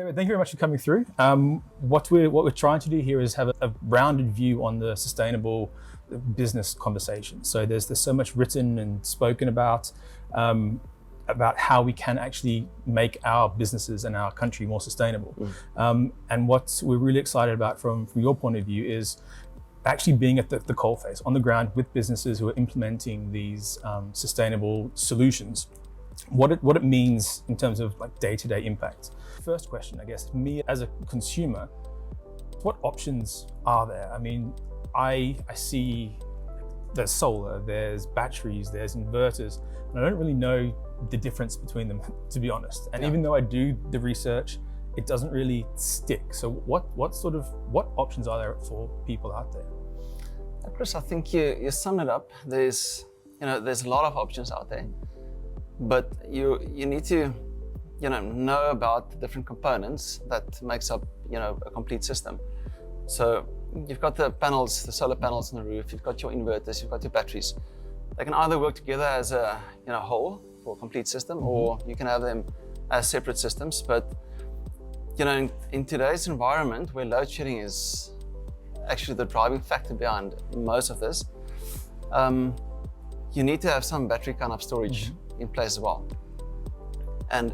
Xavier, thank you very much for coming through. What we're trying to do here is have a rounded view on the sustainable business conversation. So there's so much written and spoken about how we can actually make our businesses and our country more sustainable. And what we're really excited about from your point of view is actually being at the coalface, on the ground with businesses who are implementing these sustainable solutions. What it means in terms of like day-to-day impact. First question, I guess, me as a consumer, what options are there? I mean, I see there's solar, there's batteries, there's inverters, and I don't really know the difference between them, to be honest. And even though I do the research, it doesn't really stick. So what options are there for people out there? Chris, I think you summed it up. There's a lot of options out there, but you need to know about the different components that makes up a complete system. So you've got the panels, the solar panels on the roof, you've got your inverters, you've got your batteries. They can either work together as a whole for a complete system, or you can have them as separate systems. But in today's environment where load shedding is actually the driving factor behind most of this, you need to have some battery kind of storage in place as well. And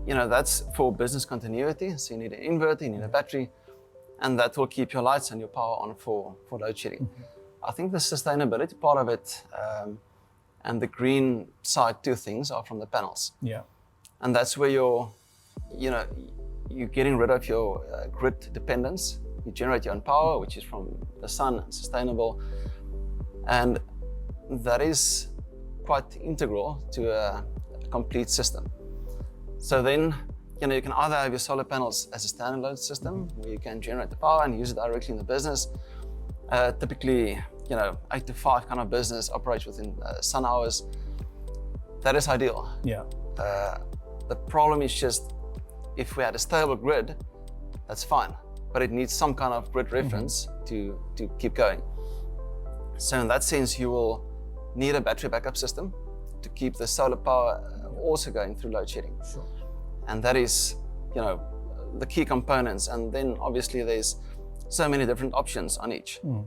that's for business continuity. So you need an inverter, you need a battery, and that will keep your lights and your power on for load shedding. I think the sustainability part of it and the green side to things are from the panels. Yeah. And that's where you're getting rid of your grid dependence. You generate your own power, which is from the sun, and sustainable. And that is quite integral to a complete system. So then, you can either have your solar panels as a standalone system where you can generate the power and use it directly in the business. Typically, 8 to 5 kind of business operates within sun hours. That is ideal. Yeah. The problem is just if we had a stable grid, that's fine, but it needs some kind of grid reference to keep going. So in that sense, you will need a battery backup system to keep the solar power also going through load shedding. Sure. And that is, the key components. And then obviously there's so many different options on each. And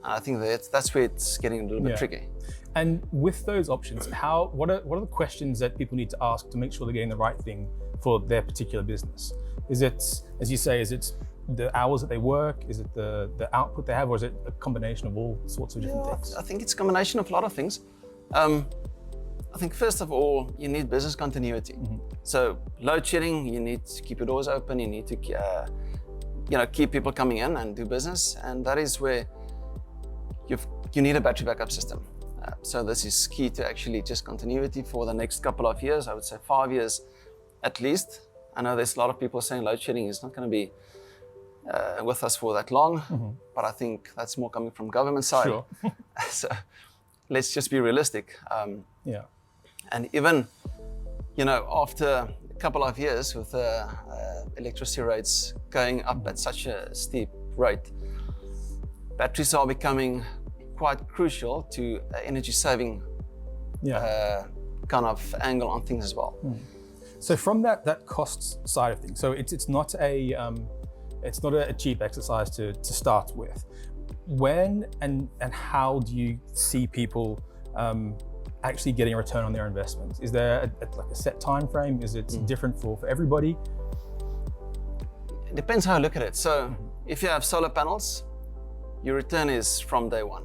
I think that's where it's getting a little bit tricky. And with those options, what are the questions that people need to ask to make sure they're getting the right thing for their particular business? Is it, as you say, is it the hours that they work? Is it the output they have, or is it a combination of all sorts of different things? I think it's a combination of a lot of things. I think first of all, you need business continuity. So load shedding, you need to keep your doors open, you need to keep people coming in and do business, and that is where you need a battery backup system. So this is key to actually just continuity for the next couple of years. I would say 5 years at least. I know there's a lot of people saying load shedding is not going to be with us for that long, but I think that's more coming from government side. Sure. So let's just be realistic. Yeah. And even, after a couple of years with electricity rates going up at such a steep rate, batteries are becoming quite crucial to energy saving kind of angle on things as well. So from that cost side of things, so it's not a cheap exercise to start with. When and how do you see people actually getting a return on their investment? Is there a set time frame? Is it different for everybody? It depends how you look at it. So if you have solar panels, your return is from day one.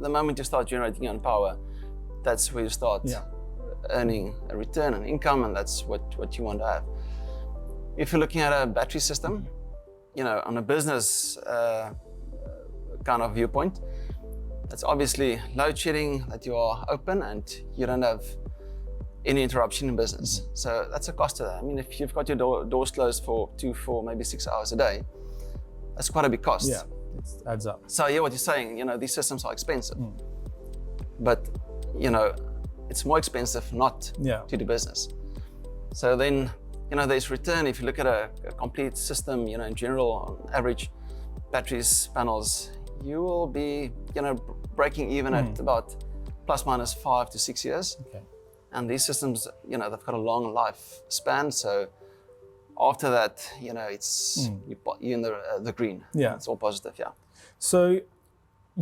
The moment you start generating your own power, that's where you start earning a return and income, and that's what you want to have. If you're looking at a battery system, on a business kind of viewpoint, that's obviously load shedding, that you are open and you don't have any interruption in business. So that's a cost to that. I mean, if you've got your doors closed for 2, 4, maybe 6 hours a day, that's quite a big cost. Yeah, it adds up. So what you're saying, these systems are expensive, but it's more expensive not to do business. So then, there's return. If you look at a complete system, in general, on average, batteries, panels, you will be, breaking even at about plus minus 5 to 6 years. Okay. And these systems, they've got a long life span. So after that, it's you're in the green. Yeah. It's all positive, yeah. So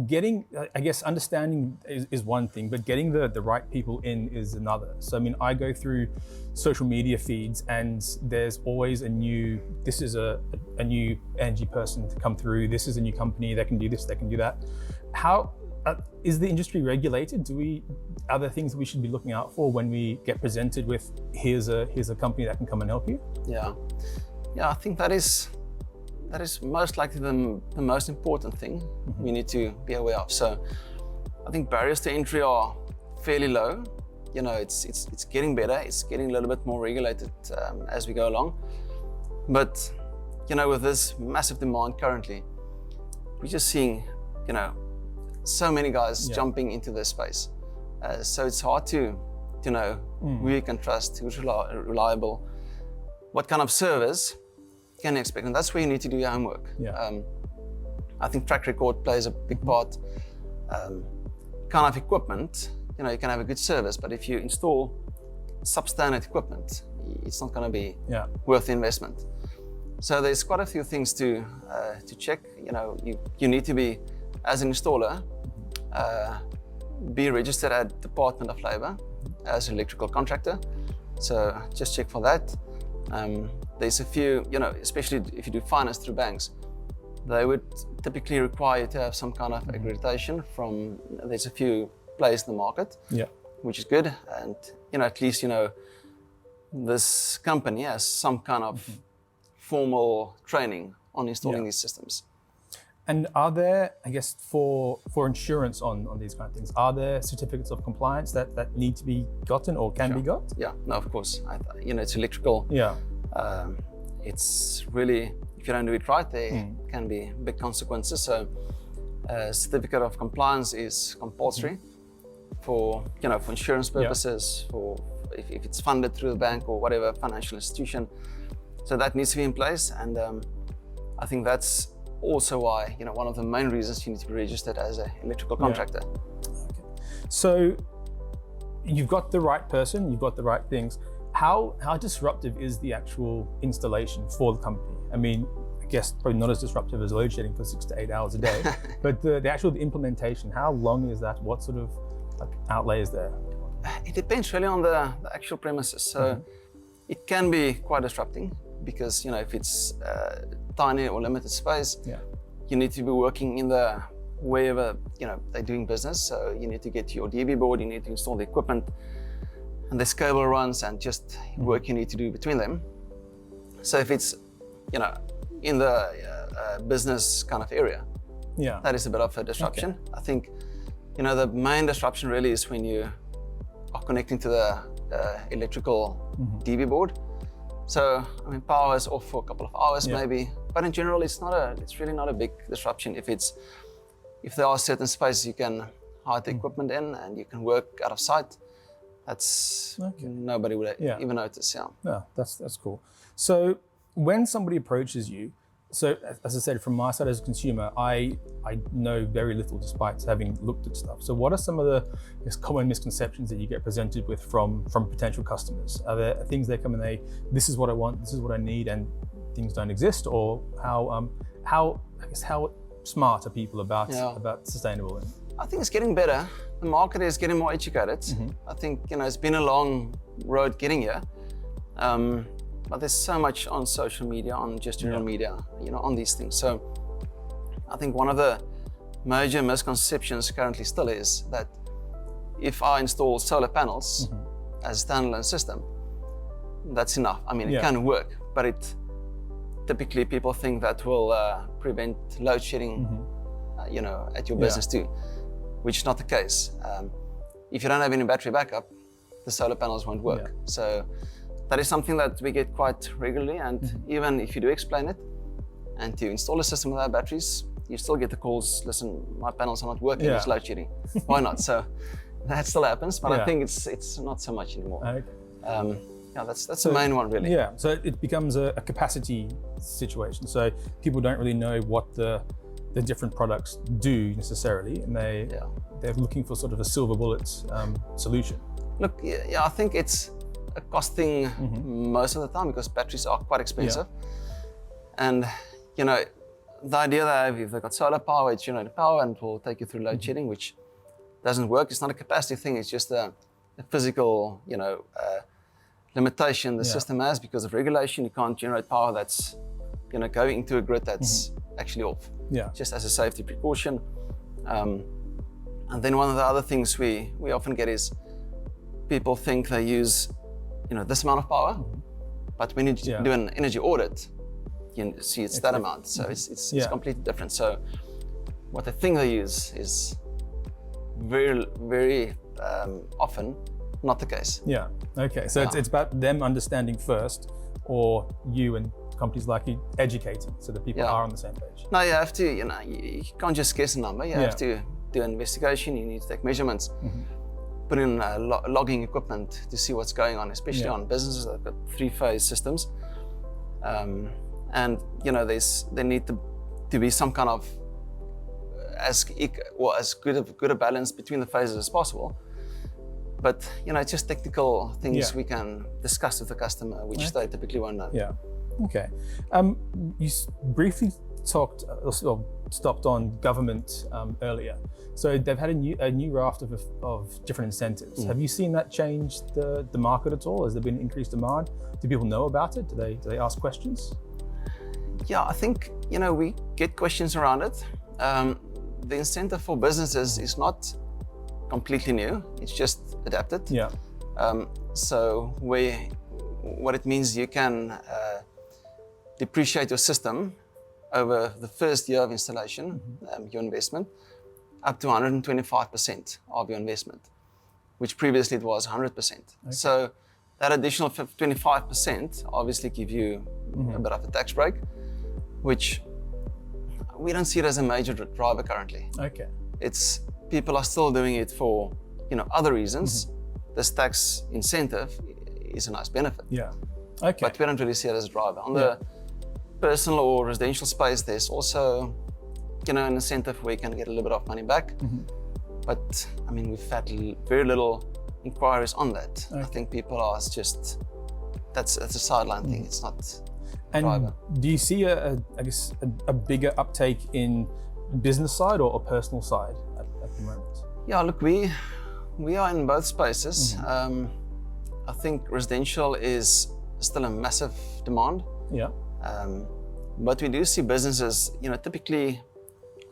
getting, I guess, understanding is one thing, but getting the right people in is another. So, I mean, I go through social media feeds and there's always this is a new energy person to come through. This is a new company that can do this, that can do that. How is the industry regulated? Are there things that we should be looking out for when we get presented with, here's a company that can come and help you? Yeah, I think that is most likely the most important thing we need to be aware of. So I think barriers to entry are fairly low. It's getting better. It's getting a little bit more regulated as we go along. But with this massive demand currently, we're just seeing so many guys jumping into this space. So it's hard to know who you can trust, who's reliable, what kind of service can you expect, and that's where you need to do your homework. I think track record plays a big part. Kind of equipment, you can have a good service, but if you install substandard equipment, it's not going to be worth the investment. So there's quite a few things to check. You need to be, as an installer, be registered at Department of Labour as an electrical contractor. So just check for that. There's a few, especially if you do finance through banks, they would typically require you to have some kind of accreditation from, there's a few players in the market, which is good. And, at least, this company has some kind of formal training on installing these systems. And are there, I guess, for insurance on these kind of things, are there certificates of compliance that need to be gotten or can be got? Yeah, no, of course. It's electrical. It's really, if you don't do it right, there can be big consequences. So certificate of compliance is compulsory for insurance purposes, for if it's funded through the bank or whatever financial institution. So that needs to be in place. And I think that's also why, one of the main reasons you need to be registered as an electrical contractor. Okay. So you've got the right person, you've got the right things. How disruptive is the actual installation for the company? I mean, I guess probably not as disruptive as load shedding for 6 to 8 hours a day, but the actual implementation, how long is that? What sort of outlay is there? It depends really on the actual premises. So it can be quite disrupting because, if it's tiny or limited space, you need to be working in wherever, they're doing business. So you need to get your DB board, you need to install the equipment, and there's cable runs and just work you need to do between them. So if it's, in the business kind of area, that is a bit of a disruption. Okay. I think, the main disruption really is when you are connecting to the electrical DB board. So, power is off for a couple of hours maybe, but in general, it's really not a big disruption. If there are certain spaces you can hide the equipment in and you can work out of sight, that's nobody would even notice. Yeah, that's cool. So when somebody approaches you, so as I said, from my side as a consumer, I know very little despite having looked at stuff. So what are some of the common misconceptions that you get presented with from potential customers? Are there things they come and this is what I want, this is what I need, and things don't exist? Or how smart are people about sustainable? I think it's getting better. The market is getting more educated. I think, it's been a long road getting here. But there's so much on social media, on just general media, on these things. So I think one of the major misconceptions currently still is that if I install solar panels as a standalone system, that's enough. It can work, but typically people think that will prevent load shedding, at your business too, which is not the case. If you don't have any battery backup, the solar panels won't work. So that is something that we get quite regularly, and even if you do explain it and to install a system without batteries, you still get the calls, listen, my panels are not working, it's load shedding. Why not? So that still happens, but I think it's not so much anymore. Okay. That's the main one really. Yeah, so it becomes a capacity situation. So people don't really know what the different products do necessarily, and they're looking for sort of a silver bullet solution. Look, I think it's a cost thing most of the time because batteries are quite expensive. And, you know, the idea that if they've got solar power, it's generating power and it will take you through load shedding, which doesn't work. It's not a capacity thing. It's just a physical, you know, limitation the system has because of regulation. You can't generate power that's, you know, going into a grid that's actually off. Just as a safety precaution. And then one of the other things we often get is people think they use, you know, this amount of power, but when you do an energy audit, you see it's that amount. So it's completely different. So what they think they use is very, very often not the case. Yeah. Okay. So it's about them understanding first, or you and companies like you educating so that people are on the same page. No, you have to. You know, you can't just guess a number. You have to do an investigation. You need to take measurements. Put in logging equipment to see what's going on, especially on businesses that have got 3-phase systems. And you know, there need to be some kind of as good a balance between the phases as possible. But you know, it's just technical things we can discuss with the customer, which they typically won't know. Yeah. Okay. You briefly stopped on government earlier. So they've had a new raft of different incentives. Have you seen that change the market at all? Has there been increased demand? Do people know about it? Do they ask questions? Yeah, I think, you know, we get questions around it. The incentive for businesses is not completely new. It's just adapted. Yeah. So what it means, you can depreciate your system over the first year of installation, your investment, up to 125% of your investment, which previously it was 100%. Okay. So that additional 25% obviously give you a bit of a tax break, which we don't see it as a major driver currently. Okay. It's people are still doing it for, you know, other reasons. This tax incentive is a nice benefit. Yeah. Okay. But we don't really see it as a driver. On the personal or residential space, there's also, you know, an incentive where you can get a little bit of money back. But I mean, we've had very little inquiries on that. Okay. I think people are just, that's a sideline thing. It's not a driver. Do you see a bigger uptake in business side or personal side at the moment? Yeah, look, we are in both spaces. I think residential is still a massive demand. Yeah. But we do see businesses, you know, typically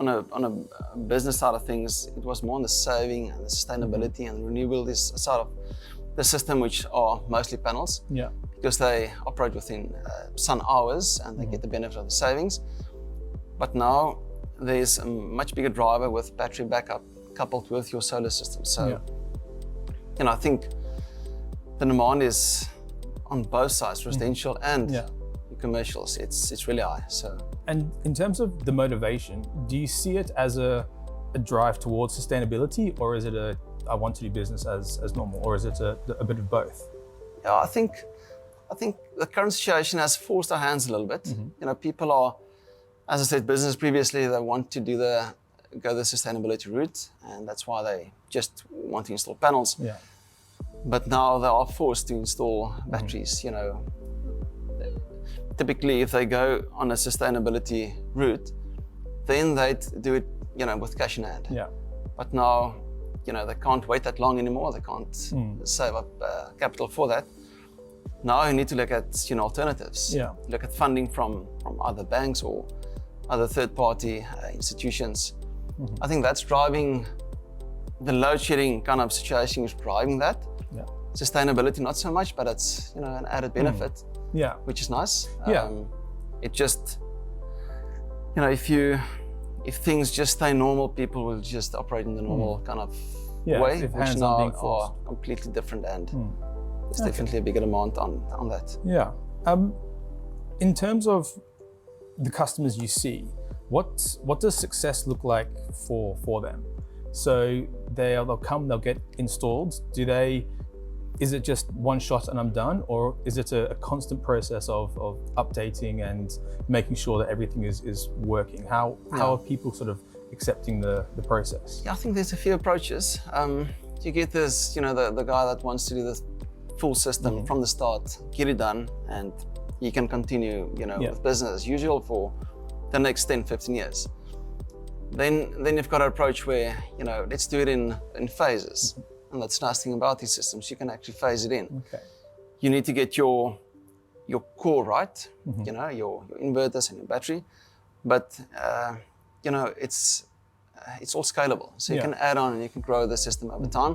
on a business side of things, it was more on the saving and the sustainability and renewable side of the system, which are mostly panels. Yeah. Because they operate within sun hours and they get the benefit of the savings. But now there's a much bigger driver with battery backup coupled with your solar system. So, you know, I think the demand is on both sides, residential and commercials. It's really high. So. And in terms of the motivation, do you see it as a drive towards sustainability, or is it I want to do business as normal, or is it a bit of both? Yeah, I think the current situation has forced our hands a little bit. You know, people are, as I said, business previously, they want to go the sustainability route, and that's why they just want to install panels. Yeah. But now they are forced to install batteries. You know, typically if they go on a sustainability route, then they do it, you know, with cash in hand. Yeah. But now, you know, they can't wait that long anymore. They can't save up capital for that. Now you need to look at, you know, alternatives. Yeah. Look at funding from other banks or other third-party institutions. I think that's driving the load shedding kind of situation is driving that. Yeah. Sustainability, not so much, but it's, you know, an added benefit. Yeah. Which is nice. Yeah. It just, you know, if things just stay normal, people will just operate in the normal kind of way, which now are completely different, and there's definitely a bigger demand on that. Yeah. In terms of the customers you see, what does success look like for them? So they'll come, they'll get installed. Is it just one shot and I'm done, or is it a constant process of updating and making sure that everything is working? How are people sort of accepting the process? Yeah, I think there's a few approaches. You get this, you know, the guy that wants to do this full system from the start, get it done, and you can continue, with business as usual for the next 10, 15 years. Then you've got an approach where, let's do it in phases. And that's the nice thing about these systems. You can actually phase it in. Okay. You need to get your core right, your inverters and your battery. But, it's all scalable. So you can add on and you can grow the system over time.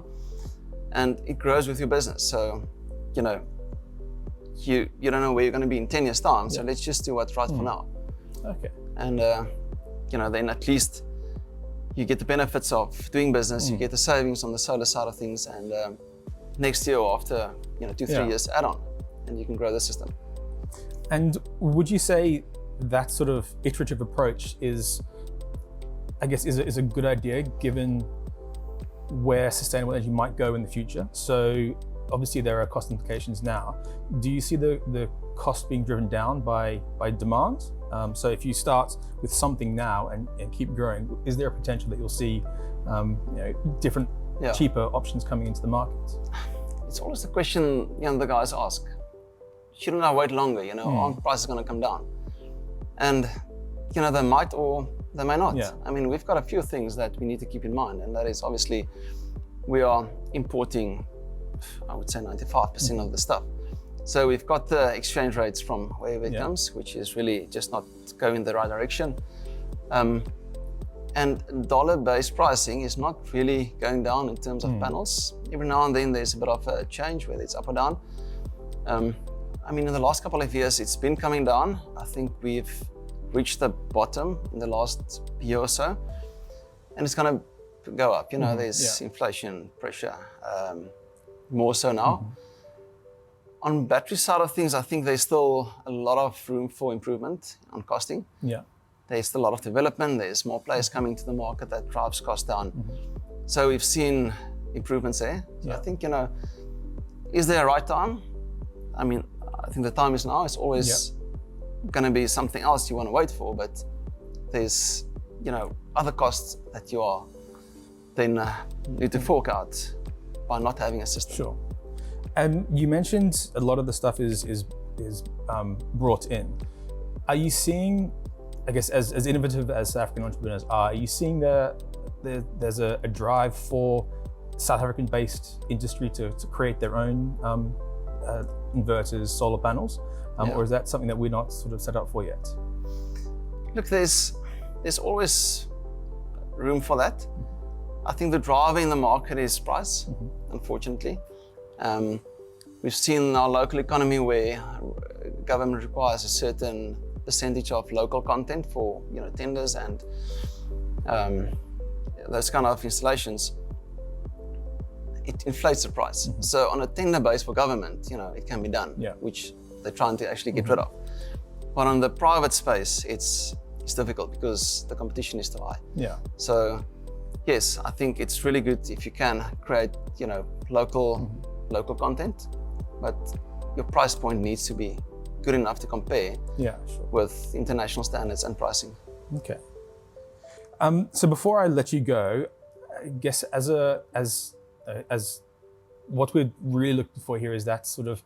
And it grows with your business. So, you don't know where you're going to be in 10 years' time. So let's just do what's right for now. Okay. And, then at least you get the benefits of doing business, you get the savings on the solar side of things, and next year or after, 2-3 years, add on, and you can grow the system. And would you say that sort of iterative approach is a good idea given where sustainable energy might go in the future? So obviously there are cost implications now. Do you see the cost being driven down by demand? So if you start with something now and keep growing, is there a potential that you'll see different cheaper options coming into the market? It's always the question the guys ask. Shouldn't I wait longer? Aren't prices going to come down? And they might or they may not. Yeah. I mean, we've got a few things that we need to keep in mind, and that is obviously we are importing, I would say 95% of the stuff. So we've got the exchange rates from wherever it comes, which is really just not going in the right direction. And dollar-based pricing is not really going down in terms of panels. Every now and then there's a bit of a change, whether it's up or down. In the last couple of years, it's been coming down. I think we've reached the bottom in the last year or so, and it's going to go up. There's inflation pressure, more so now. On battery side of things, I think there's still a lot of room for improvement on costing. Yeah. There's still a lot of development. There's more players coming to the market that drives costs down. So we've seen improvements there. So I think, is there a right time? I think the time is now. It's always going to be something else you want to wait for, but there's, other costs that you are then need to fork out by not having a system. Sure. And you mentioned a lot of the stuff is brought in. Are you seeing, I guess, as innovative as South African entrepreneurs are you seeing there's a drive for South African-based industry to create their own inverters, solar panels, or is that something that we're not sort of set up for yet? Look, there's always room for that. I think the driver in the market is price, unfortunately. We've seen in our local economy where government requires a certain percentage of local content for tenders and those kind of installations. It inflates the price. So on a tender base for government, it can be done, which they're trying to actually get rid of. But on the private space, it's difficult because the competition is too high. Yeah. So yes, I think it's really good if you can create, local content, but your price point needs to be good enough to compare with international standards and pricing. Okay. So before I let you go, I guess as what we're really looking for here is that sort of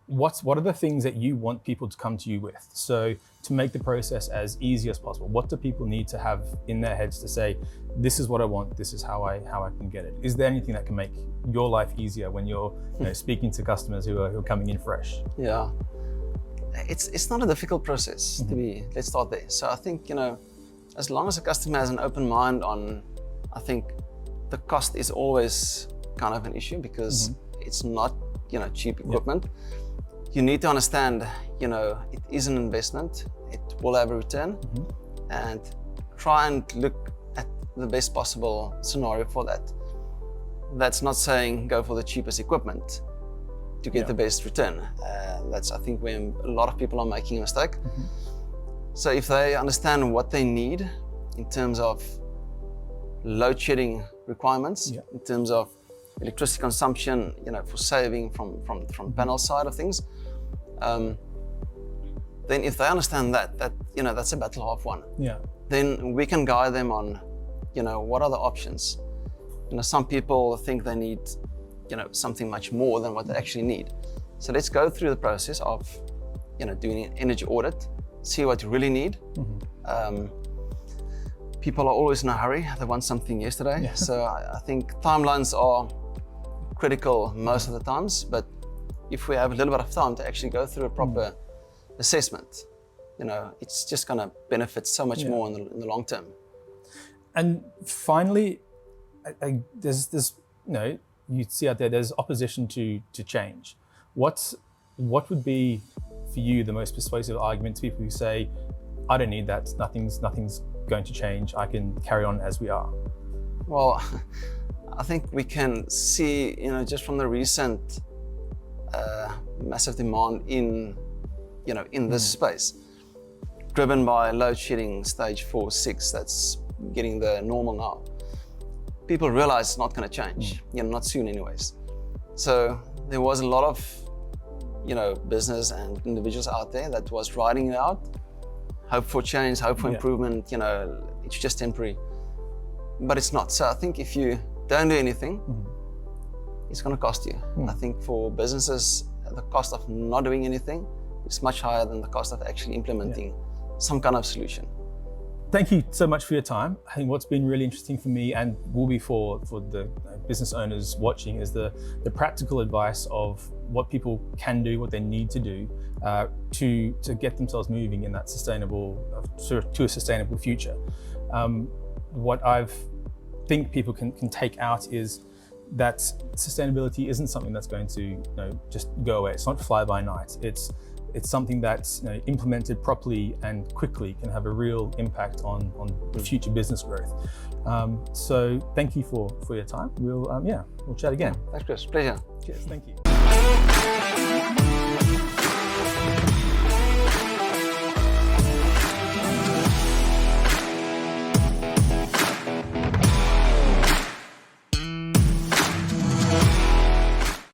what are the things that you want people to come to you with? So to make the process as easy as possible, what do people need to have in their heads to say, this is what I want, this is how I can get it? Is there anything that can make your life easier when you're speaking to customers who are coming in fresh? Yeah, it's not a difficult process let's start there. So I think, as long as a customer has an open mind on, I think the cost is always kind of an issue because it's not, cheap equipment. You need to understand, it is an investment, it will have a return, and try and look at the best possible scenario for that. That's not saying go for the cheapest equipment to get the best return. That's, I think, where a lot of people are making a mistake. So if they understand what they need in terms of load shedding requirements, in terms of electricity consumption, for saving from panel side of things, then if they understand that that's a battle half won. Then we can guide them on, what are the options. Some people think they need, something much more than what they actually need. So let's go through the process of doing an energy audit, see what you really need. People are always in a hurry, they want something yesterday. Yeah. So I think timelines are critical most of the times, but if we have a little bit of time to actually go through a proper assessment, it's just going to benefit so much more in the long term. And finally, there's this, you see out there, there's opposition to change. What would be for you the most persuasive argument to people who say, I don't need that, nothing's going to change, I can carry on as we are? Well, I think we can see, just from the recent massive demand in this space, driven by load shedding stage 4, 6, that's getting the normal now. People realize it's not going to change, not soon anyways. So there was a lot of, business and individuals out there that was riding it out, hope for change, hope for improvement, it's just temporary, but it's not. So I think if you don't do anything, it's going to cost you. I think for businesses, the cost of not doing anything is much higher than the cost of actually implementing some kind of solution. Thank you so much for your time. I think what's been really interesting for me, and will be for the business owners watching, is the practical advice of what people can do, what they need to do to get themselves moving in that to a sustainable future. What I think people can take out is that sustainability isn't something that's going to just go away. It's not fly by night. It's something that's implemented properly and quickly can have a real impact on future business growth. So thank you for your time. We'll chat again. Thanks, Chris. Pleasure. Cheers. Thank you.